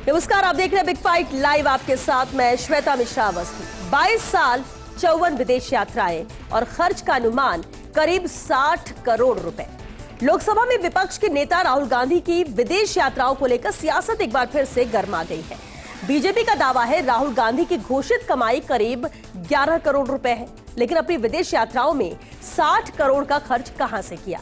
नमस्कार, आप देख रहे हैं बिग फाइट लाइव। आपके साथ मैं श्वेता मिश्रा अवस्थी। 22 साल 54 विदेश यात्राएं और खर्च का अनुमान करीब 60 करोड़ रुपए। लोकसभा में विपक्ष के नेता राहुल गांधी की विदेश यात्राओं को लेकर सियासत एक बार फिर से गर्मा गई है। बीजेपी का दावा है राहुल गांधी की घोषित कमाई करीब 11 करोड़ रुपए है, लेकिन अपनी विदेश यात्राओं में 60 करोड़ का खर्च कहां से किया।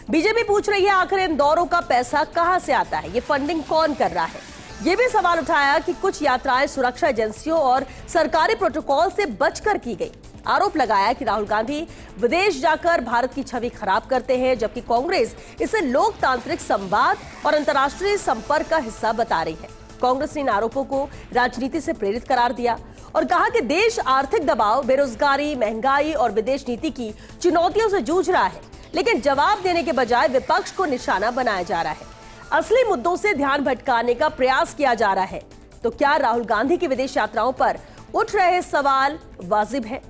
बीजेपी पूछ रही है आखिर इन दौरों का पैसा कहां से आता है, ये फंडिंग कौन कर रहा है। ये भी सवाल उठाया कि कुछ यात्राएं सुरक्षा एजेंसियों और सरकारी प्रोटोकॉल से बचकर की गई। आरोप लगाया कि राहुल गांधी विदेश जाकर भारत की छवि खराब करते हैं, जबकि कांग्रेस इसे लोकतांत्रिक संवाद और अंतर्राष्ट्रीय संपर्क का हिस्सा बता रही है। कांग्रेस ने इन आरोपों को राजनीति से प्रेरित करार दिया और कहा कि देश आर्थिक दबाव, बेरोजगारी, महंगाई और विदेश नीति की चुनौतियों से जूझ रहा है, लेकिन जवाब देने के बजाय विपक्ष को निशाना बनाया जा रहा है। असली मुद्दों से ध्यान भटकाने का प्रयास किया जा रहा है। तो क्या राहुल गांधी की विदेश यात्राओं पर उठ रहे सवाल वाजिब है?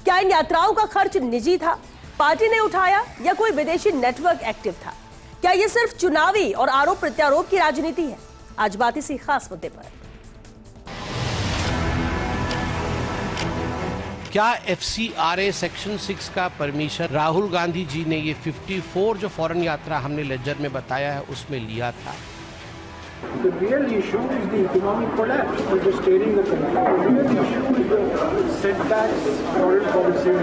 क्या इन यात्राओं का खर्च निजी था, पार्टी ने उठाया, या कोई विदेशी नेटवर्क एक्टिव था? क्या ये सिर्फ चुनावी और आरोप प्रत्यारोप की राजनीति है? आज बात इसी खास मुद्दे पर। क्या FCRA सेक्शन 6 का परमिशन राहुल गांधी जी ने ये 54 जो फॉरेन यात्रा हमने लेजर में बताया है उसमें लिया था? The real issue is the economic collapse which is tearing the country. The real issue is the setbacks, foreign policy.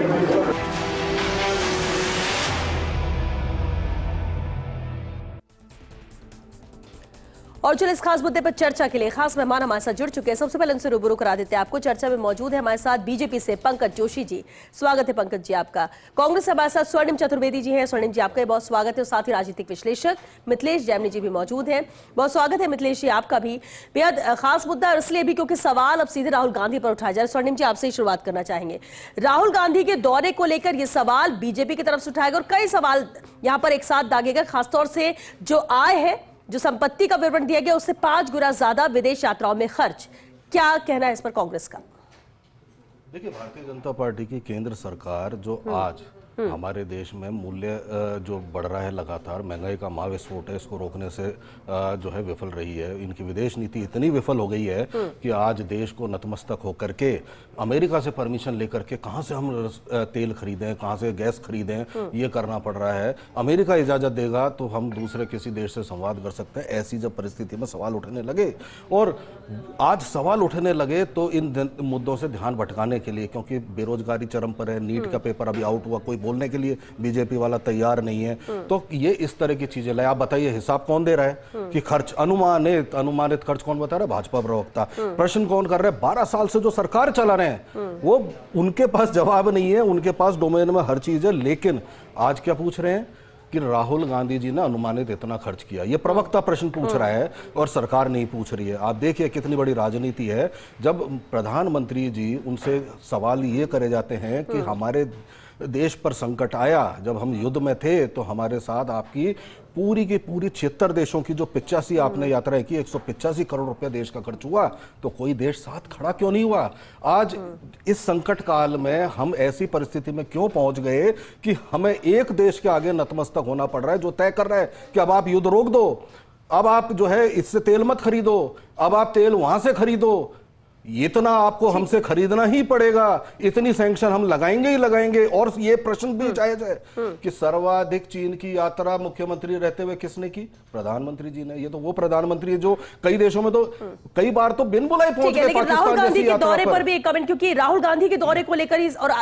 और चलिए इस खास मुद्दे पर चर्चा के लिए खास मेहमान हमारे साथ जुड़ चुके हैं। सबसे पहले उनसे रूबरू करा देते हैं आपको। चर्चा में मौजूद है हमारे साथ बीजेपी से पंकज जोशी जी। स्वागत है पंकज जी आपका। कांग्रेस से हमारे साथ स्वर्णिम चतुर्वेदी जी हैं। स्वर्णिम जी आपका भी बहुत स्वागत है। और साथ ही राजनीतिक विश्लेषक मिथिलेश जैमिनी जी भी मौजूद हैं। बहुत स्वागत है मिथिलेश जी आपका भी। बेहद खास मुद्दा है इसलिए भी क्योंकि सवाल अब सीधे राहुल गांधी पर उठाया जाए। स्वर्णिम जी आपसे ही शुरुआत करना चाहेंगे। राहुल गांधी के दौरे को लेकर यह सवाल बीजेपी की तरफ से उठाएगा और कई सवाल यहाँ पर एक साथ दागेगा। खासतौर से जो आय है, जो संपत्ति का विवरण दिया गया, उससे 5 गुना ज्यादा विदेश यात्राओं में खर्च। क्या कहना है इस पर कांग्रेस का? देखिए, भारतीय जनता पार्टी की केंद्र सरकार जो आज हमारे देश में मूल्य जो बढ़ रहा है लगातार, महंगाई का महाविस्फोट है, इसको रोकने से जो है विफल रही है। इनकी विदेश नीति इतनी विफल हो गई है कि आज देश को नतमस्तक होकर के अमेरिका से परमिशन लेकर के कहाँ से हम तेल खरीदें, कहाँ से गैस खरीदें, ये करना पड़ रहा है। अमेरिका इजाज़त देगा तो हम दूसरे किसी देश से संवाद कर सकते हैं। ऐसी जब परिस्थिति में सवाल उठने लगे और आज सवाल उठने लगे तो इन मुद्दों से ध्यान भटकाने के लिए, क्योंकि बेरोजगारी चरम पर है, नीट का पेपर अभी आउट हुआ, कोई बोलने के लिए बीजेपी वाला तैयार नहीं है, तो ये इस तरह की चीजें लाए। आप बताइए हिसाब कौन दे रहा है कि खर्च अनुमानित खर्च कौन बता रहा है? भाजपा प्रवक्ता। प्रश्न कौन कर रहा है? 12 साल से जो सरकार चला रहे हैं वो, उनके पास जवाब नहीं है, उनके पास डोमेन में हर चीज है, लेकिन आज क्या पूछ रहे हैं कि राहुल गांधी जी ने अनुमानित इतना खर्च किया। ये प्रवक्ता प्रश्न पूछ रहा है और सरकार नहीं पूछ रही है। आप देखिए कितनी बड़ी राजनीति है जब प्रधानमंत्री जी उनसे सवाल ये करे जाते हैं कि हमारे देश पर संकट आया, जब हम युद्ध में थे तो हमारे साथ आपकी पूरी की पूरी 76 देशों की जो 85 आपने यात्राएं की, 185 करोड़ रुपया देश का खर्च हुआ, तो कोई देश साथ खड़ा क्यों नहीं हुआ? आज इस संकट काल में हम ऐसी परिस्थिति में क्यों पहुंच गए कि हमें एक देश के आगे नतमस्तक होना पड़ रहा है जो तय कर रहा है कि अब आप युद्ध रोक दो, अब आप जो है इससे तेल मत खरीदो, अब आप तेल वहां से खरीदो, इतना आपको हमसे खरीदना ही पड़ेगा, इतनी सैंक्शन हम लगाएंगे ही लगाएंगे। और ये प्रश्न भी जायज है कि सर्वाधिक चीन की यात्रा मुख्यमंत्री रहते हुए किसने की? प्रधानमंत्री जी ने। ये तो वो प्रधानमंत्री है जो कई देशों में तो कई बार तो बिन बुलाए पहुंच गए पाकिस्तान राहुल गांधी जैसी के यात्रा दौरे पर भी एक कमेंट, क्योंकि राहुल गांधी के दौरे को लेकर और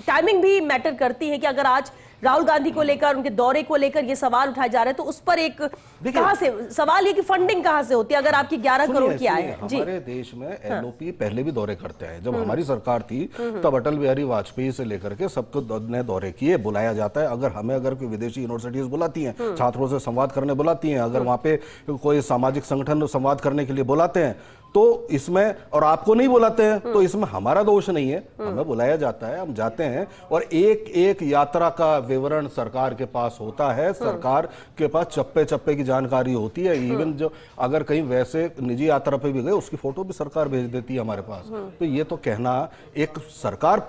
टाइमिंग भी मैटर करती है कि अगर आज राहुल गांधी को लेकर, उनके दौरे को लेकर ये सवाल उठाए जा रहे हैं तो उस पर एक कहां से सवाल, ये कि फंडिंग कहां से होती है अगर आपकी 11 करोड़ की आय है? हमारे देश में LOP पहले भी दौरे करते हैं। जब हमारी सरकार थी तब अटल बिहारी वाजपेयी से लेकर के सबको ने दौरे किए, बुलाया जाता है। अगर कोई विदेशी यूनिवर्सिटीज बुलाती हैं, छात्रों से संवाद करने बुलाती हैं, अगर वहां पे कोई सामाजिक संगठन संवाद करने के लिए बुलाते हैं तो इसमें, और आपको नहीं बुलाते हैं तो इसमें हमारा दोष नहीं है, हमें बुलाया जाता है, हम जाते हैं और एक एक यात्रा का विवरण सरकार के पास होता है, सरकार के पास चप्पे चप्पे की जानकारी होती है। इवन जो अगर कहीं वैसे निजी यात्रा पे भी गए उसकी फोटो भी सरकार भेज देती है हमारे पास। तो ये तो कहना, एक सरकार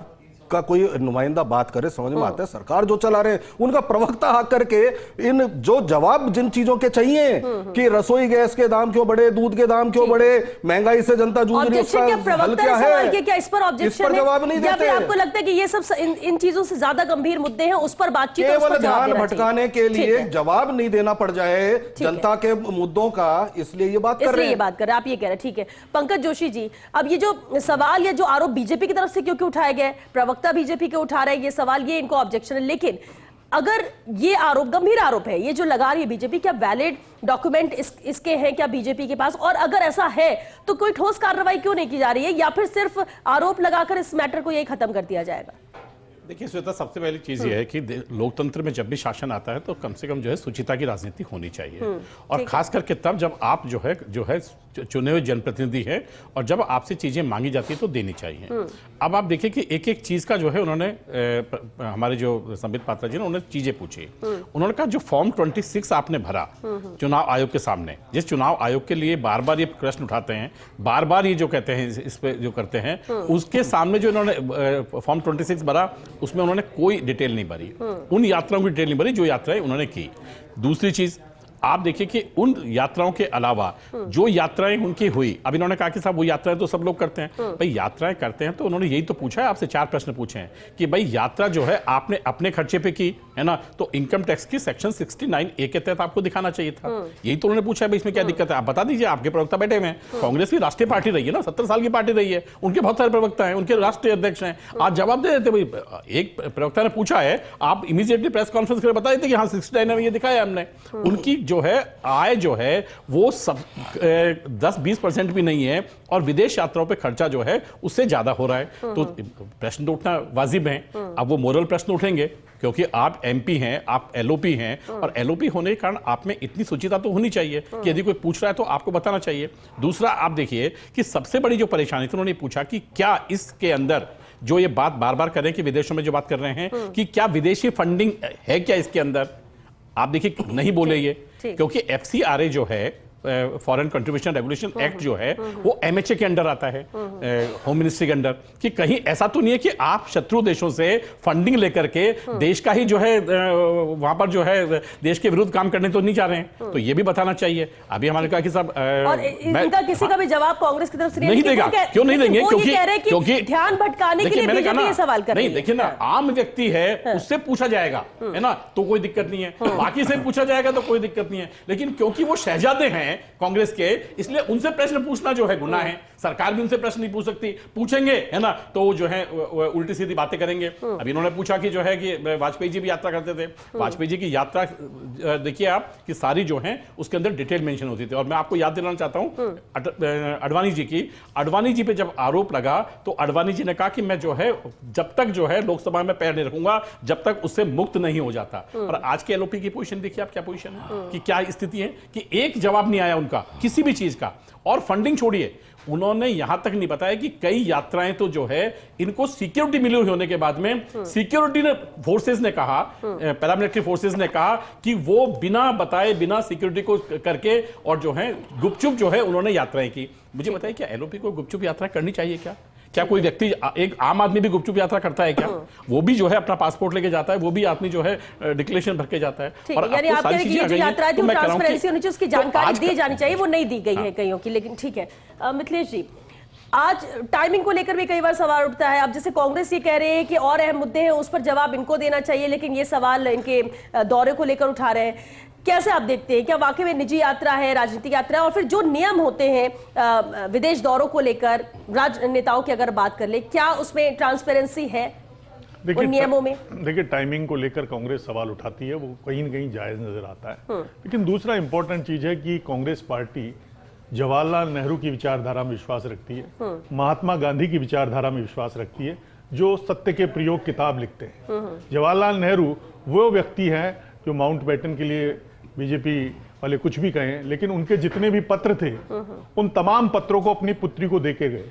का कोई नुमाइंदा बात करे समझ में आता है। सरकार जो चला रहे हैं उनका प्रवक्ता आकर के इन जो जवाब जिन चीजों के चाहिए कि रसोई गैस के दाम क्यों बढ़े, दूध के दाम क्यों बढ़े, महंगाई से जनता जूझ रही है, उसका हल क्या है, क्या इस पर ऑब्जेक्शन है? जवाब नहीं देते। आपको लगता है कि ये सब इन चीजों से ज्यादा गंभीर मुद्दे हैं, उस पर बातचीत, केवल ध्यान भटकाने के लिए जवाब नहीं देना पड़ जाए जनता के मुद्दों का, इसलिए ये बात कर रहे हैं। आप ये कह रहे हैं, ठीक है। पंकज जोशी जी, अब ये जो सवाल या जो आरोप बीजेपी की तरफ से क्यों उठाए गए, प्रवक्ता बीजेपी के उठा रहे हैं ये सवाल, ये इनको ऑब्जेक्शन है, लेकिन अगर ये आरोप गंभीर आरोप है, ये जो लगा रही है बीजेपी, क्या वैलिड डॉक्यूमेंट इसके हैं क्या बीजेपी के पास? और अगर ऐसा है तो कोई ठोस कार्रवाई क्यों नहीं की जा रही है, या फिर सिर्फ आरोप लगाकर इस मैटर को यही खत्म कर दिया जाएगा? देखिए श्वेता, सबसे पहली चीज ये है कि लोकतंत्र में जब भी शासन आता है तो कम से कम जो है सुचिता की राजनीति होनी चाहिए, और खास करके तब जब आप जो है चुने हुए जनप्रतिनिधि है और जब आपसे चीजें मांगी जाती है तो देनी चाहिए। अब आप देखिए कि एक एक चीज का जो है उन्होंने हमारे जो संबित पात्रा जी ने उन्होंने चीजें पूछी, उन्होंने कहा जो फॉर्म 26 आपने भरा चुनाव आयोग के सामने, जिस चुनाव आयोग के लिए बार बार ये प्रश्न उठाते हैं, बार बार ये जो कहते हैं इस पे जो करते हैं, उसके सामने जो इन्होंने फॉर्म 26 भरा उसमें उन्होंने कोई डिटेल नहीं भरी, उन यात्राओं की डिटेल नहीं भरी जो यात्राएं उन्होंने की। दूसरी चीज आप देखिए कि उन यात्राओं के अलावा जो यात्राएं उनकी हुई, अब इन्होंने कहा कि साहब वो यात्राएं तो सब लोग करते हैं, भाई यात्राएं करते हैं तो उन्होंने यही तो पूछा है, आपसे 4 प्रश्न पूछे हैं कि भाई यात्रा जो है आपने अपने खर्चे पे की है ना, तो इनकम टैक्स की सेक्शन 69A के तहत आपको दिखाना चाहिए था, यही तो उन्होंने पूछा है, भाई इसमें क्या दिक्कत है, आप बता दीजिए। आपके प्रवक्ता बैठे हुए हैं, कांग्रेस की राष्ट्रीय पार्टी रही है ना, 70 साल की पार्टी रही है, उनके बहुत सारे प्रवक्ता हैं, उनके राष्ट्रीय अध्यक्ष हैं, आज जवाब दे देते। भाई एक प्रवक्ता ने पूछा है, आप इमीडिएटली प्रेस कॉन्फ्रेंस करके बता देते कि हाँ 69 में ये दिखाया हमने। उनकी जो है आय जो है वो सब 10-20% भी नहीं है, और विदेश यात्राओं पे खर्चा जो है उससे ज्यादा हो रहा है, तो प्रश्न तो उठना वाजिब है। अब वो मोरल प्रश्न उठेंगे क्योंकि आप एमपी हैं, आप एलओपी हैं, और एलओपी होने के कारण आप में इतनी सुचिता तो होनी चाहिए कि यदि कोई पूछ रहा है तो आपको बताना चाहिए। दूसरा आप देखिए कि सबसे बड़ी जो परेशानी थी, उन्होंने पूछा कि क्या इसके अंदर जो ये बात बार बार कर रहे हैं कि विदेशों में जो बात कर रहे हैं कि क्या विदेशी फंडिंग है क्या इसके अंदर, आप देखिए नहीं बोले ये, क्योंकि FCRA जो है फॉरेन कंट्रीब्यूशन रेगुलेशन एक्ट जो है वो MHA के अंडर आता है, होम मिनिस्ट्री के अंडर, कि कहीं ऐसा तो नहीं है कि आप शत्रु देशों से फंडिंग लेकर के देश का ही जो है वहां पर जो है देश के विरुद्ध काम करने तो नहीं जा रहे हैं, तो ये भी बताना चाहिए। अभी हमारे कहा कि साहब इनका किसी का भी जवाब कांग्रेस की तरफ से नहीं देगा, क्यों नहीं देंगे, क्योंकि ध्यान भटकाने के लिए बीजेपी ये सवाल कर रही है। देखिए ना, आम व्यक्ति है उससे पूछा जाएगा है ना, तो कोई दिक्कत नहीं है, बाकी से पूछा जाएगा तो कोई दिक्कत नहीं है, लेकिन क्योंकि वो शहजादे हैं कांग्रेस के, इसलिए उनसे प्रश्न पूछना जो है गुनाह है। सरकार भी उनसे प्रश्न नहीं पूछ सकती, पूछेंगे है ना तो जो है उल्टी सीधी बातें करेंगे। अब इन्होंने पूछा कि जो है कि वाजपेयी जी भी यात्रा करते थे, वाजपेयी जी की यात्रा देखिए आप कि सारी जो है उसके अंदर डिटेल मेंशन होती थी। और मैं आपको याद दिलाना चाहता हूं अडवाणी जी पे जब आरोप लगा तो अडवाणी जी ने कहा कि मैं जो है जब तक जो है लोकसभा में पैर नहीं रखूंगा जब तक उससे मुक्त नहीं हो जाता। और आज के एलओपी की पोजीशन देखिए आप, क्या पोजीशन है कि क्या स्थिति है कि एक जवाब नहीं आया उनका किसी भी चीज का। और फंडिंग छोड़िए, उन्होंने यहां तक नहीं बताया कि कई यात्राएं तो जो है इनको सिक्योरिटी मिली हुई होने के बाद में सिक्योरिटी ने फोर्सेस ने कहा, पैरामिलिट्री फोर्सेस ने कहा कि वो बिना बताए बिना सिक्योरिटी को करके और जो है गुपचुप जो है उन्होंने यात्राएं की। मुझे बताइए क्या एलओपी को गुपचुप यात्रा करनी चाहिए क्या कोई व्यक्ति, एक आम आदमी भी गुपचुप यात्रा करता है क्या? वो भी जो है अपना पासपोर्ट लेके जाता है, वो भी आदमी जो है डिक्लेरेशन भर के जाता है। और यानी आप कह रहे हैं कि ये जो यात्रा थी वो ट्रांसपेरेंसी होनी चाहिए, उसकी जानकारी दी जानी चाहिए, वो नहीं दी गई है कईयों की। लेकिन ठीक है मिथिलेश जी, आज टाइमिंग को लेकर भी कई बार सवाल उठता है। अब जैसे कांग्रेस ये कह रहे हैं कि और अहम मुद्दे हैं उस पर जवाब इनको देना चाहिए, लेकिन ये सवाल इनके दौरे को लेकर उठा रहे हैं। कैसे आप देखते हैं, क्या वाकई में निजी यात्रा है, राजनीतिक यात्रा है? और फिर जो नियम होते हैं विदेश दौरों को लेकर, राजनेताओं की अगर बात कर ले, क्या उसमें ट्रांसपेरेंसी है उन नियमों में? देखिए टाइमिंग को लेकर कांग्रेस सवाल उठाती है, वो कहीं न कहीं जायज नजर आता है। लेकिन दूसरा इंपॉर्टेंट चीज है कि कांग्रेस पार्टी जवाहरलाल नेहरू की विचारधारा में विश्वास रखती है, महात्मा गांधी की विचारधारा में विश्वास रखती है, जो सत्य के प्रयोग किताब लिखते हैं। जवाहरलाल नेहरू वो व्यक्ति हैं जो माउंटबेटन के लिए बीजेपी वाले कुछ भी कहें, लेकिन उनके जितने भी पत्र थे उन तमाम पत्रों को अपनी पुत्री को देके गए,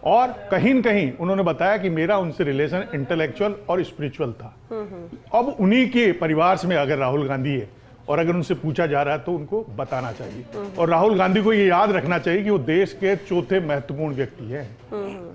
और कहीं न कहीं उन्होंने बताया कि मेरा उनसे रिलेशन इंटेलेक्चुअल और स्पिरिचुअल था। अब उन्हीं के परिवार में अगर राहुल गांधी है और अगर उनसे पूछा जा रहा है तो उनको बताना चाहिए। और राहुल गांधी को ये याद रखना चाहिए कि वो देश के चौथे महत्वपूर्ण व्यक्ति हैं,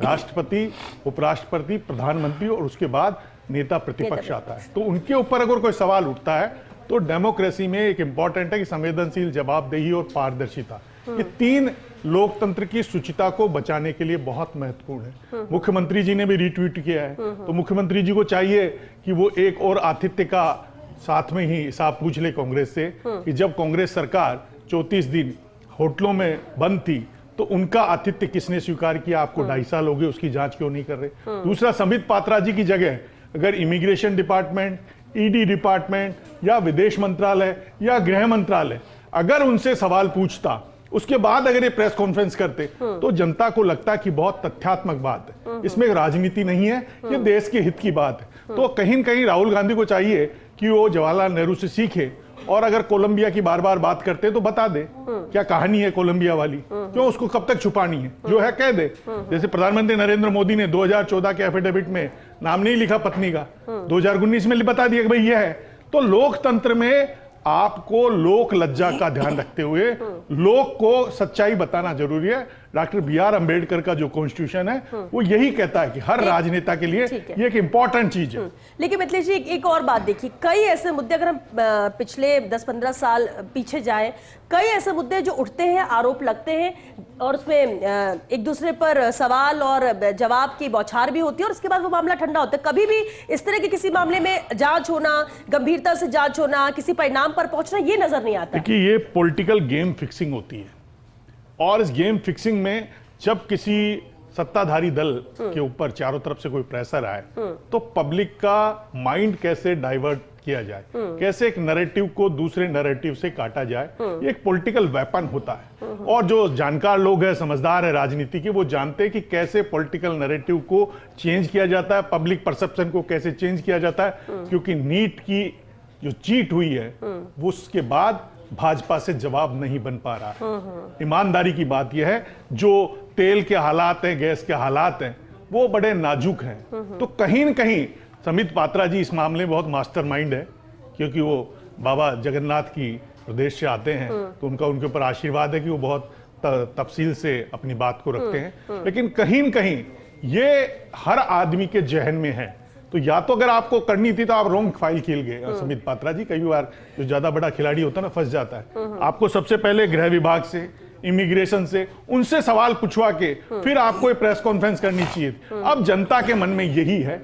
राष्ट्रपति, उपराष्ट्रपति, प्रधानमंत्री और उसके बाद नेता प्रतिपक्ष आता है। तो उनके ऊपर अगर कोई सवाल उठता है तो डेमोक्रेसी में एक इंपॉर्टेंट है कि संवेदनशील जवाबदेही और पारदर्शिता, ये तीन लोकतंत्र की शुचिता को बचाने के लिए बहुत महत्वपूर्ण है। मुख्यमंत्री जी ने भी रीट्वीट किया है, तो मुख्यमंत्री जी को चाहिए कि वो एक और आतिथ्य का साथ में ही हिसाब पूछ ले कांग्रेस से कि जब कांग्रेस सरकार 34 दिन होटलों में बंद थी तो उनका आतिथ्य किसने स्वीकार किया? आपको 2.5 साल हो गए, उसकी जांच क्यों नहीं कर रहे? दूसरा, संबित पात्रा जी की जगह अगर इमिग्रेशन डिपार्टमेंट, ईडी डिपार्टमेंट या विदेश मंत्रालय या गृह मंत्रालय अगर उनसे सवाल पूछता, उसके बाद अगर ये प्रेस कॉन्फ्रेंस करते तो जनता को लगता कि बहुत तथ्यात्मक बात है, इसमें राजनीति नहीं है, ये देश के हित की बात है। तो कहीं न कहीं राहुल गांधी को चाहिए कि वो जवाहरलाल नेहरू से सीखे और अगर कोलंबिया की बार बार बात करते तो बता दे क्या कहानी है कोलंबिया वाली, क्यों उसको कब तक छुपानी है, जो है कह दे। जैसे प्रधानमंत्री नरेंद्र मोदी ने 2014 के एफिडेविट में नाम नहीं लिखा पत्नी का, 2019 में बता दिया कि भाई ये है। तो लोकतंत्र में आपको लोक लज्जा का ध्यान रखते हुए लोक को सच्चाई बताना जरूरी है। Doctor B R. अंबेडकर का जो कॉन्स्टिट्यूशन है वो यही कहता है कि हर राजनेता के लिए ये एक इंपॉर्टेंट चीज है। लेकिन मिथिलेश जी एक और बात देखिए, कई ऐसे मुद्दे अगर हम पिछले 10-15 साल पीछे जाएं, कई ऐसे मुद्दे जो उठते हैं, आरोप लगते हैं और उसमें एक दूसरे पर सवाल और जवाब की बौछार भी होती है और उसके बाद वो मामला ठंडा होता है। कभी भी इस तरह के किसी मामले में जांच होना, गंभीरता से जांच होना, किसी परिणाम पर पहुंचना, ये नजर नहीं आता। देखिए, ये पॉलिटिकल गेम फिक्सिंग होती है और इस गेम फिक्सिंग में जब किसी सत्ताधारी दल के ऊपर चारों तरफ से कोई प्रेशर आए तो पब्लिक का माइंड कैसे डाइवर्ट किया जाए, कैसे एक नैरेटिव को दूसरे नैरेटिव से काटा जाए, ये एक पॉलिटिकल वेपन होता है। और जो जानकार लोग हैं, समझदार है राजनीति के, वो जानते हैं कि कैसे पॉलिटिकल नैरेटिव को चेंज किया जाता है, पब्लिक परसेप्शन को कैसे चेंज किया जाता है। क्योंकि नीट की जो चीट हुई है वो उसके बाद भाजपा से जवाब नहीं बन पा रहा है। ईमानदारी की बात यह है, जो तेल के हालात हैं, गैस के हालात हैं, वो बड़े नाजुक हैं। तो कहीं न कहीं संबित पात्रा जी इस मामले में बहुत मास्टरमाइंड है, क्योंकि वो बाबा जगन्नाथ की प्रदेश से आते हैं, तो उनका उनके ऊपर आशीर्वाद है कि वो बहुत तफसील से अपनी बात को रखते हैं। लेकिन कहीं न कहीं ये हर आदमी के जहन में है। तो या तो अगर आपको करनी थी तो आप रॉन्ग फाइल खेल गए। संबित पात्रा जी, कई बार जो ज्यादा बड़ा खिलाड़ी होता है ना, फंस जाता है। आपको सबसे पहले गृह विभाग से, इमिग्रेशन से, उनसे सवाल पूछवा के फिर आपको एक प्रेस कॉन्फ्रेंस करनी चाहिए। अब जनता के मन में यही है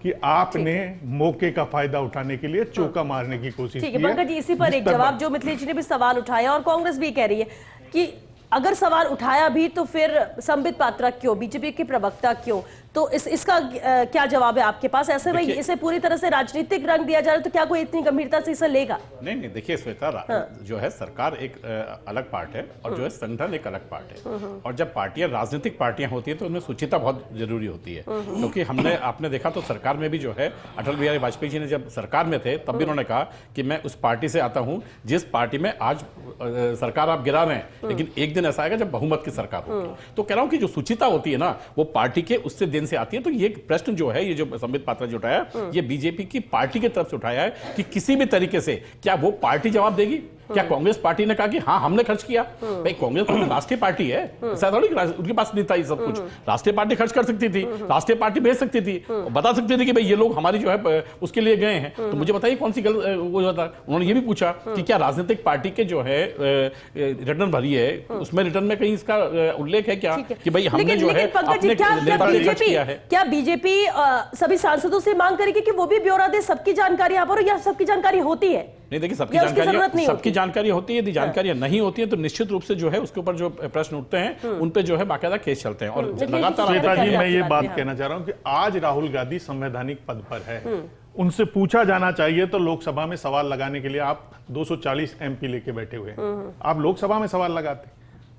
कि आपने मौके का फायदा उठाने के लिए चौका मारने की कोशिश की है। पंकज जी, इसी पर एक जवाब जो मिथिलेश जी ने भी सवाल उठाया और कांग्रेस भी कह रही है कि अगर सवाल उठाया भी तो फिर संबित पात्रा क्यों, बीजेपी के प्रवक्ता क्यों? तो इसका क्या जवाब है आपके पास? ऐसे में इसे पूरी तरह से राजनीतिक रंग दिया जा रहा है तो क्या कोई इतनी गंभीरता से इसे लेगा? नहीं, देखिए श्वेता, जो है सरकार एक अलग पार्ट है और जो है संगठन एक अलग पार्ट है। और जब पार्टियां राजनीतिक पार्टियां होती है तो उनमें शुचिता बहुत जरूरी होती है। क्योंकि आपने देखा तो सरकार में भी जो है अटल बिहारी वाजपेयी जी ने जब सरकार में थे तब भी उन्होंने कहा कि मैं उस पार्टी से आता हूं जिस पार्टी में आज सरकार आप गिरा रहे हैं, लेकिन एक दिन ऐसा आएगा जब बहुमत की सरकार होगी। तो कह रहा हूं कि जो शुचिता होती है ना, वो पार्टी के उससे दिन से आती है। तो ये प्रश्न जो है, ये जो संबित पात्रा जी उठाया, ये बीजेपी की पार्टी की तरफ से उठाया है कि किसी भी तरीके से क्या वो पार्टी जवाब देगी? क्या कांग्रेस पार्टी ने कहा कि हाँ हमने खर्च किया? भाई कांग्रेस राष्ट्रीय पार्टी है, ऐसा थोड़ी उनके पास नहीं था ये सब कुछ। राष्ट्रीय पार्टी खर्च कर सकती थी, राष्ट्रीय पार्टी भेज सकती थी, बता सकती थी कि भाई ये लोग हमारी जो है उसके लिए गए हैं। तो मुझे बताइए कौन सी गलत वो होता। उन्होंने ये भी पूछा कि क्या राजनीतिक पार्टी के जो है रिटर्न भरी है, उसमें रिटर्न में कहीं इसका उल्लेख है क्या कि भाई हमने जो है अपने नेता ने खर्च किया है? क्या बीजेपी सभी सांसदों से मांग करेगी कि वो भी ब्यौरा दे, सबकी जानकारी यहाँ पर, या सबकी जानकारी होती है? नहीं, देखिए सबकी जानकारी होती है। यदि जानकारियां नहीं होती है तो निश्चित रूप से जो है उसके ऊपर जो प्रश्न उठते हैं उन पे जो है बाकायदा केस चलते हैं। और लगातार मैं ये बात कहना चाह रहा हूं कि आज राहुल गांधी संवैधानिक पद पर है, उनसे पूछा जाना चाहिए। तो लोकसभा में सवाल लगाने के लिए आप 240 MP लेके बैठे हुए हैं, आप लोकसभा में सवाल लगाते,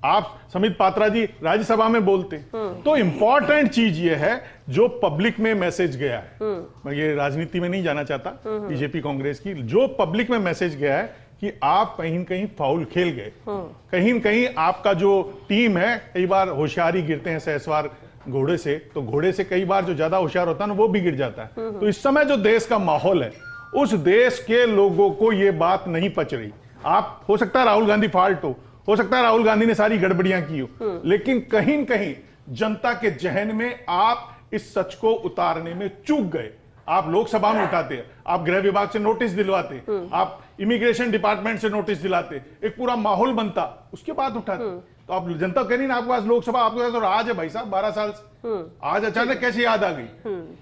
आप संबित पात्रा जी राज्यसभा में बोलते। तो इंपॉर्टेंट चीज ये है जो पब्लिक में मैसेज गया है। मैं ये राजनीति में नहीं जाना चाहता बीजेपी कांग्रेस की, जो पब्लिक में मैसेज गया है कि आप कहीं न कहीं फाउल खेल गए, कहीं न कहीं आपका जो टीम है, कई बार होशियारी गिरते हैं सहसवार घोड़े से, तो घोड़े से कई बार जो ज्यादा होशियार होता है ना वो भी गिर जाता है। तो इस समय जो देश का माहौल है उस देश के लोगों को ये बात नहीं पच रही। आप हो सकता है राहुल गांधी फॉल्ट हो सकता है राहुल गांधी ने सारी गड़बड़ियां की हो, लेकिन कहीं न कहीं जनता के जहन में आप इस सच को उतारने में चूक गए। आप लोकसभा में उठाते, आप गृह विभाग से नोटिस दिलवाते, आप इमिग्रेशन डिपार्टमेंट से नोटिस दिलाते, एक पूरा माहौल बनता, उसके बाद उठाते। तो आप जनता कह रही ना आपके पास लोकसभा, आपके पास तो राज है भाई साहब 12 साल से, आज अचानक कैसे याद आ गई?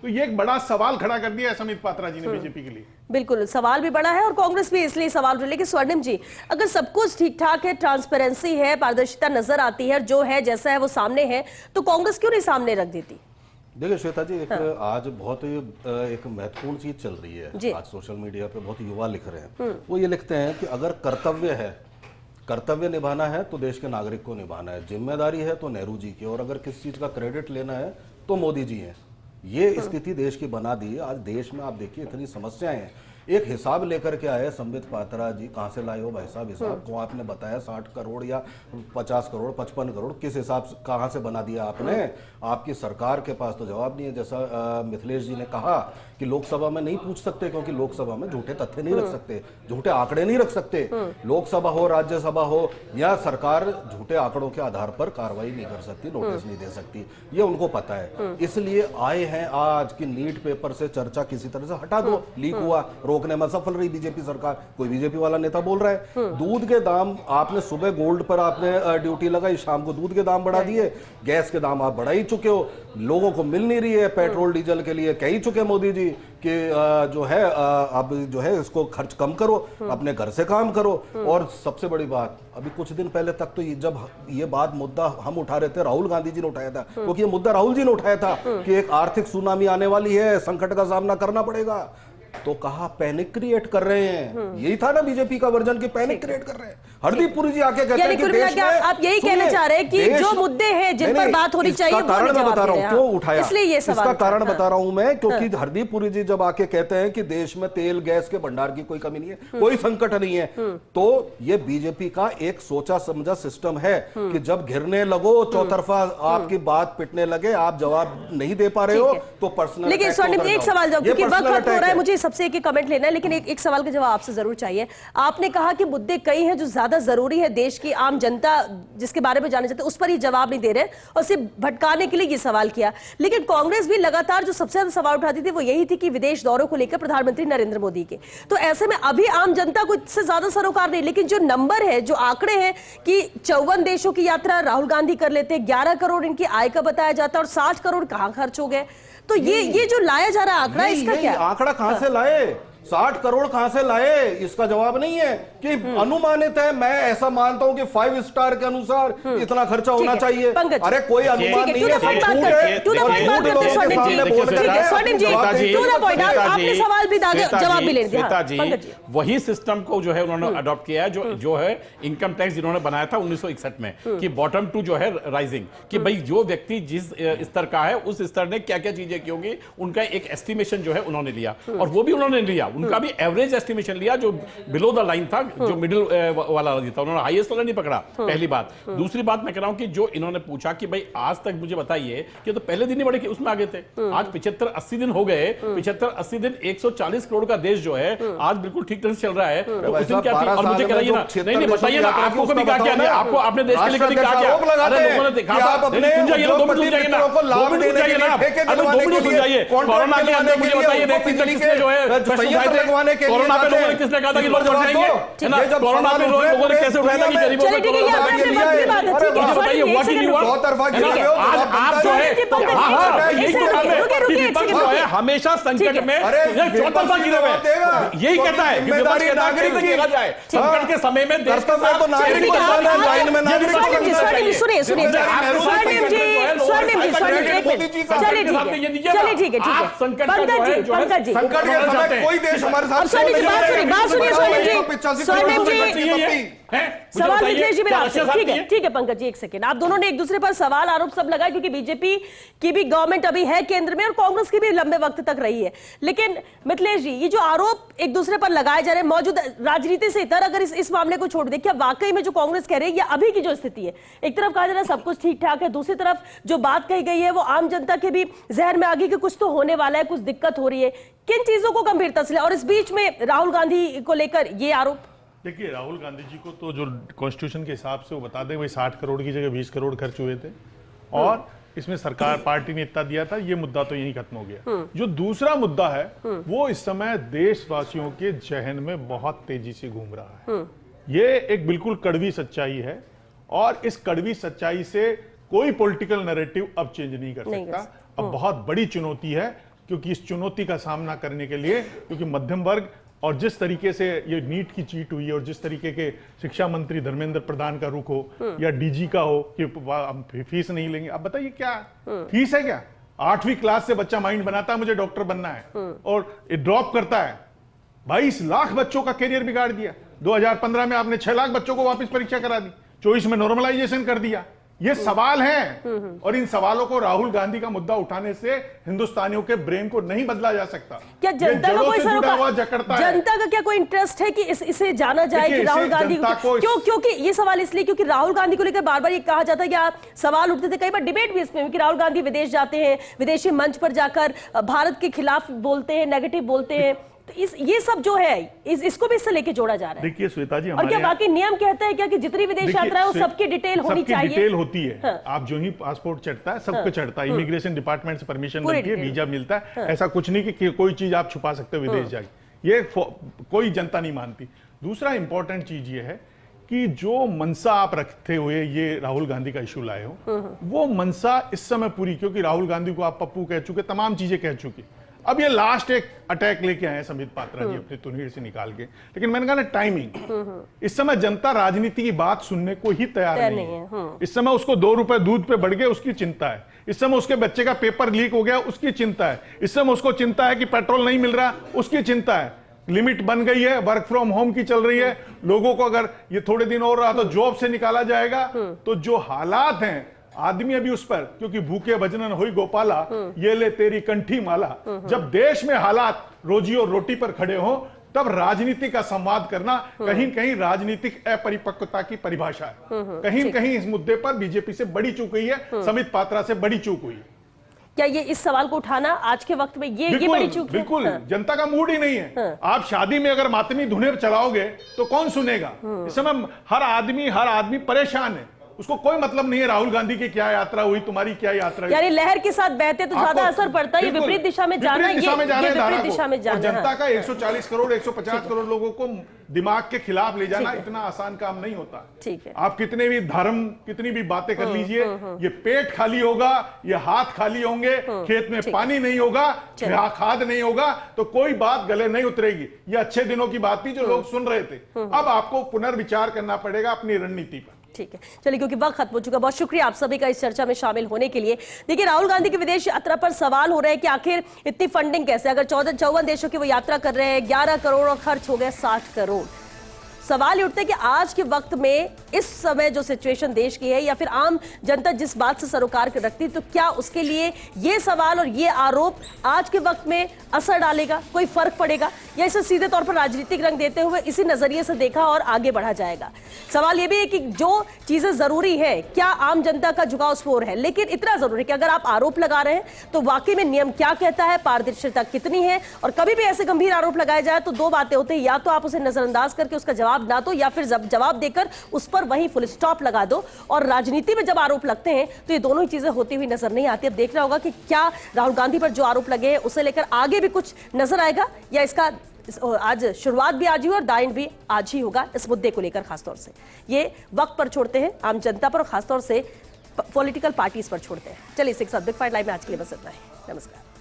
तो ये एक बड़ा सवाल खड़ा कर दिया है समित पात्रा जी ने बीजेपी के लिए। बिल्कुल, सवाल भी बड़ा है और कांग्रेस भी इसलिए सवाल उठा। लेकिन स्वर्णिम जी, अगर सब कुछ ठीक ठाक है, ट्रांसपेरेंसी है, पारदर्शिता नजर आती है, जो है जैसा है वो सामने है, तो कांग्रेस क्यों नहीं सामने रख देती? देखिए श्वेता जी, आज बहुत ही एक महत्वपूर्ण चीज चल रही है। आज सोशल मीडिया पे बहुत युवा लिख रहे हैं, वो ये लिखते हैं कि अगर कर्तव्य निभाना है तो देश के नागरिक को निभाना है, जिम्मेदारी है तो नेहरू जी की, और अगर किसी चीज का क्रेडिट लेना है तो मोदी जी हैं। ये स्थिति देश की बना दी है। आज देश में आप देखिए इतनी समस्याएं हैं। एक हिसाब लेकर के आए संबित पात्रा जी, कहाँ से लाए हो भाई साहब हिसाब को? आपने बताया 60 करोड़ या 50 करोड़ 55 करोड़, किस हिसाब से कहाँ से बना दिया आपने? आपकी सरकार के पास तो जवाब नहीं है। जैसा मिथिलेश जी ने कहा कि लोकसभा में नहीं पूछ सकते, क्योंकि लोकसभा में झूठे तथ्य नहीं रख सकते, झूठे आंकड़े नहीं रख सकते। लोकसभा हो, राज्यसभा हो, या सरकार झूठे आंकड़ों के आधार पर कार्रवाई नहीं कर सकती, नोटिस नहीं दे सकती, ये उनको पता है। इसलिए आए हैं आज की नीट पेपर से चर्चा किसी तरह से हटा दो। लीक हुआ, रोकने में सफल रही बीजेपी सरकार। कोई बीजेपी वाला नेता बोल रहा है दूध के दाम, आपने सुबह गोल्ड पर आपने ड्यूटी लगाई, शाम को दूध के दाम बढ़ा दिए, गैस के दाम आप बढ़ा ही चुके हो, लोगों को मिल नहीं रही है पेट्रोल डीजल के लिए, कह ही चुके मोदी जी कि जो है अब जो है इसको खर्च कम करो, अपने घर से काम करो। और सबसे बड़ी बात, अभी कुछ दिन पहले तक तो जब ये बात मुद्दा हम उठा रहे थे, राहुल गांधी जी ने उठाया था, क्योंकि ये मुद्दा राहुल जी ने उठाया था कि एक आर्थिक सुनामी आने वाली है, संकट का सामना करना पड़ेगा, तो कहा पैनिक क्रिएट कर रहे हैं। यही था ना बीजेपी का वर्जन कि पैनिक क्रिएट कर रहे हैं। हरदीप पुरी जी आके कहते हैं कि देश में, आप यही कहना चाह रहे हैं कि जो मुद्दे हैं जिन पर बात होनी चाहिए, कारण मैं बता रहा हूं क्यों उठाया, इसलिए ये सवाल, इसका कारण बता रहा हूं मैं, क्योंकि हरदीप पुरी जी जब आके कहते हैं कि देश में तेल गैस के भंडार की कोई कमी नहीं है, कोई संकट नहीं है, तो ये बीजेपी का एक सोचा समझा सिस्टम है कि जब घिरने लगो, चौतरफा आपकी बात पिटने लगे, आप जवाब नहीं दे पा रहे हो, तो पर्सनल। लेकिन स्वर्णिम एक सवाल जवाब, क्योंकि वक्त खत्म हो रहा है, मुझे सबसे एक कमेंट लेना है, लेकिन एक सवाल का जवाब आपसे जरूर चाहिए। आपने कहा कि मुद्दे कई हैं जो ज्यादा जरूरी है, देश की आम जनता जिसके बारे में जानना चाहते हैं उस पर ही जवाब नहीं दे रहे, और सिर्फ भटकाने के लिए ये सवाल किया। लेकिन कांग्रेस भी लगातार जो सबसे ज्यादा सवाल उठाती थी वो यही थी कि विदेश दौरों को लेकर प्रधानमंत्री नरेंद्र मोदी के। तो ऐसे में अभी आम जनता को इससे ज्यादा सरोकार नहीं, लेकिन जो नंबर है, जो आंकड़े हैं कि 54 देशों की यात्रा राहुल गांधी कर लेते, 11 करोड़ इनकी आय का बताया जाता है और 60 करोड़ कहां खर्च हो गए, तो ये जो लाया जा रहा आंकड़ा, इसका क्या आंकड़ा कहां से लाए? 60 करोड़ कहां से लाए? इसका जवाब नहीं है कि अनुमानित है। मैं ऐसा मानता हूं कि 5 स्टार के अनुसार इतना खर्चा होना चाहिए। अरे कोई अनुमान नहीं है, वही सिस्टम को जो है उन्होंने अडॉप्ट किया है, जो है इनकम टैक्स जिन्होंने बनाया था 1961 में, कि बॉटम टू जो है राइजिंग, कि भाई जो व्यक्ति जिस स्तर का है उस स्तर ने क्या क्या चीजें की होंगी, उनका एक एस्टिमेशन जो है उन्होंने लिया, और वो भी उन्होंने लिया, उनका भी एवरेज एस्टिमेशन लिया, जो बिलो द लाइन था, जो मिडिल वाला था, उन्होंने हाईएस्ट वाला नहीं पकड़ा। पहली बात। दूसरी बात मैं कह रहा हूं कि जो इन्होंने पूछा कि भाई आज तक मुझे बताइए कि तो पहले दिन ही बड़े उसमें आगे थे, आज 75-80 दिन हो गए, 75-80 दिन 140 करोड़ का देश जो है आज बिल्कुल ठीक तरह से चल रहा है। तो उस दिन क्या थी? और मुझे कराइए ना, नहीं बताइए ना, आपको कभी क्या किया, आपको आपने देश के लिए कभी क्या किया? अरे लोगों ने देखा था, सुन जाइए ना, 2 मिनट सुन जाइए ना, 2 मिनट सुन जाइए ना, अरे 2 मिनट सुन जाइए। कोरोना के अंदर मुझे बताइए किसने जो है कोरोना पे लोगों ने किसने कहा था कि लोग बढ़ जाएंगे, है ना? कोरोना पे लोगों ने कैसे उठाया था कि गरीबों पे कोरोना बताइए हुआ कि नहीं हुआ? आज आप जो है, यही तो काम है कि विपक्ष जो है हमेशा संकट में चौतरफा गिरे हुए, यही कहता है कि विपक्ष के नागरिक से घेरा जाए संकट के समय में। देश का तो नागरिक लाइन में कोई देश हमारे साथ स्वर्णिम जी सवाल मिथिलेश जी मेरा आपसे, ठीक है पंकज जी, एक सेकेंड। आप दोनों ने एक दूसरे पर सवाल आरोप सब लगाए, क्योंकि बीजेपी की भी गवर्नमेंट अभी है केंद्र में और कांग्रेस की भी लंबे वक्त तक रही है। लेकिन मिथिलेश जी, ये जो आरोप एक दूसरे पर लगाए जा रहे हैं मौजूदा राजनीति से इतर, अगर इस मामले को छोड़ दे, क्या वाकई में जो कांग्रेस कह रही है या अभी की जो स्थिति है, एक तरफ कहा जा रहा है सब कुछ ठीक ठाक है, दूसरी तरफ जो बात कही गई है वो आम जनता के भी जहर में आ गई कि कुछ तो होने वाला है, कुछ दिक्कत हो रही है, किन चीजों को गंभीरता से, और इस बीच में राहुल गांधी को लेकर ये आरोप? देखिए, राहुल गांधी जी को तो जो कॉन्स्टिट्यूशन के हिसाब से वो बता दें, वही 60 करोड़ की जगह 20 करोड़ खर्च हुए थे और इसमें सरकार पार्टी ने इतना दिया था, ये मुद्दा तो यही खत्म हो गया। जो दूसरा मुद्दा है वो इस समय देशवासियों के जहन में बहुत तेजी से घूम रहा है। ये एक बिल्कुल कड़वी सच्चाई है और इस कड़वी सच्चाई से कोई पॉलिटिकल नैरेटिव अब चेंज नहीं कर सकता। अब बहुत बड़ी चुनौती है, क्योंकि इस चुनौती का सामना करने के लिए, क्योंकि मध्यम वर्ग और जिस तरीके से ये नीट की चीट हुई है और जिस तरीके के शिक्षा मंत्री धर्मेंद्र प्रधान का रुख हो या डीजी का हो कि फीस नहीं लेंगे, अब बताइए क्या फीस है? क्या 8वीं क्लास से बच्चा माइंड बनाता है मुझे डॉक्टर बनना है और ड्रॉप करता है। 22 लाख बच्चों का करियर बिगाड़ दिया। 2015 में आपने 6 लाख बच्चों को वापस परीक्षा करा दी, 24 में नॉर्मलाइजेशन कर दिया। ये सवाल हैं और इन सवालों को राहुल गांधी का मुद्दा उठाने से हिंदुस्तानियों के ब्रेन को नहीं बदला जा सकता। क्या जनता का कोई जनता का क्या कोई इंटरेस्ट है कि इसे जाना जाए कि राहुल गांधी क्योंकि ये सवाल इसलिए क्योंकि राहुल गांधी को लेकर बार बार ये कहा जाता है कि आप सवाल उठते थे, कई बार डिबेट भी इसमें कि राहुल गांधी विदेश जाते हैं, विदेशी मंच पर जाकर भारत के खिलाफ बोलते हैं, नेगेटिव बोलते हैं, तो ये सब जो है इसको भी इससे लेके जोड़ा जा रहा है। देखिए श्वेता जी, और क्या बाकी नियम कहता है क्या कि जितनी विदेश यात्रा है वो सबकी डिटेल होनी चाहिए? डिटेल होती है। हाँ। आप जो ही पासपोर्ट चढ़ता है सबको चढ़ता है, इमिग्रेशन डिपार्टमेंट से परमिशन मिलती है, वीजा मिलता है। हाँ। ऐसा कुछ नहीं कि कोई चीज आप छुपा सकते हो विदेश जाके, ये कोई जनता नहीं मानती। दूसरा इंपॉर्टेंट चीज ये है कि जो मनसा आप रखते हुए ये राहुल गांधी का इशू लाए हो, वो मनसा इस समय पूरी, क्योंकि राहुल गांधी को आप पप्पू कह चुके, तमाम चीजें कह चुके, अब ये लास्ट एक अटैक लेके आए संबित पात्रा जी अपनी तुनीर से निकाल के। लेकिन मैंने कहा ना टाइमिंग, इस समय जनता राजनीति की बात सुनने को ही तैयार नहीं है। इस समय उसको 2 रुपए दूध पे बढ़ गए उसकी चिंता है, इस समय उसके बच्चे का पेपर लीक हो गया उसकी चिंता है, इस समय उसको चिंता है कि पेट्रोल नहीं मिल रहा उसकी चिंता है, लिमिट बन गई है, वर्क फ्रॉम होम की चल रही है, लोगों को अगर ये थोड़े दिन और रहा तो जॉब से निकाला जाएगा। तो जो हालात हैं, आदमी अभी उस पर, क्योंकि भूखे भजनन होई गोपाला, ये ले तेरी कंठी माला। जब देश में हालात रोजी और रोटी पर खड़े हो, तब राजनीति का संवाद करना कहीं कहीं राजनीतिक अपरिपक्वता की परिभाषा है। कहीं कहीं इस मुद्दे पर बीजेपी से बड़ी चूक हुई है, संबित पात्रा से बड़ी चूक हुई है। क्या ये इस सवाल को उठाना आज के वक्त में ये बड़ी चूक है? बिल्कुल। जनता का मूड ही नहीं है। आप शादी में अगर मातमी धुनें चलाओगे तो कौन सुनेगा? इस समय हर आदमी परेशान है, उसको कोई मतलब नहीं है राहुल गांधी की क्या यात्रा हुई, तुम्हारी क्या यात्रा हुई। यानी लहर के साथ बहते तो ज्यादा असर पड़ता है, ये विपरीत दिशा में जाना, ये विपरीत दिशा में जाना। जनता का 140 करोड़ 150 करोड़ लोगों को दिमाग के खिलाफ ले जाना इतना आसान काम नहीं होता। ठीक है, आप कितने भी धर्म, कितनी भी बातें कर लीजिए, ये पेट खाली होगा, ये हाथ खाली होंगे, खेत में पानी नहीं होगा, खाद नहीं होगा, तो कोई बात गले नहीं उतरेगी। ये अच्छे दिनों की बात थी जो लोग सुन रहे थे। अब आपको पुनर्विचार करना पड़ेगा अपनी रणनीति पर। ठीक है, चलिए, क्योंकि वक्त खत्म हो चुका। बहुत शुक्रिया आप सभी का इस चर्चा में शामिल होने के लिए। देखिए, राहुल गांधी की विदेश यात्रा पर सवाल हो रहे हैं कि आखिर इतनी फंडिंग कैसे, अगर 54 देशों की वो यात्रा कर रहे हैं, 11 करोड़ और खर्च हो गए 60 करोड़। सवाल ये उठता है कि आज के वक्त में इस समय जो सिचुएशन देश की है या फिर आम जनता जिस बात से सरोकार रखती है, तो क्या उसके लिए ये सवाल और ये आरोप आज के वक्त में असर डालेगा, कोई फर्क पड़ेगा, या इसे सीधे तौर पर राजनीतिक रंग देते हुए इसी नजरिए से देखा और आगे बढ़ा जाएगा? सवाल ये भी है कि जो चीजें जरूरी है, क्या आम जनता का झुकाव उस पर है, लेकिन इतना जरूरी है कि अगर आप आरोप लगा रहे हैं तो वाकई में नियम क्या कहता है, पारदर्शिता कितनी है, और कभी भी ऐसे गंभीर आरोप लगाए जाए तो 2 बातें होती है, या तो आप उसे नजरअंदाज करके उसका जवाब ना दो, या फिर जवाब देकर उस पर वहीं फुल स्टॉप लगा दो। और राजनीति में जब आरोप लगते हैं तो ये दोनों ही चीजें होती हुई नजर नहीं आती। अब देखना होगा कि क्या राहुल गांधी पर जो आरोप लगे हैं उसे लेकर आगे भी कुछ नजर आएगा, या इसका आज शुरुआत भी आज ही और दाएं भी आज ही होगा इस मुद्दे को लेकर। खासतौर से ये वक्त पर छोड़ते हैं, आम जनता पर और खासतौर से पॉलिटिकल पार्टीज पर छोड़ते हैं। चलिए, इसी के साथ बिग फाइट लाइव में आज के लिए बस इतना ही। नमस्कार।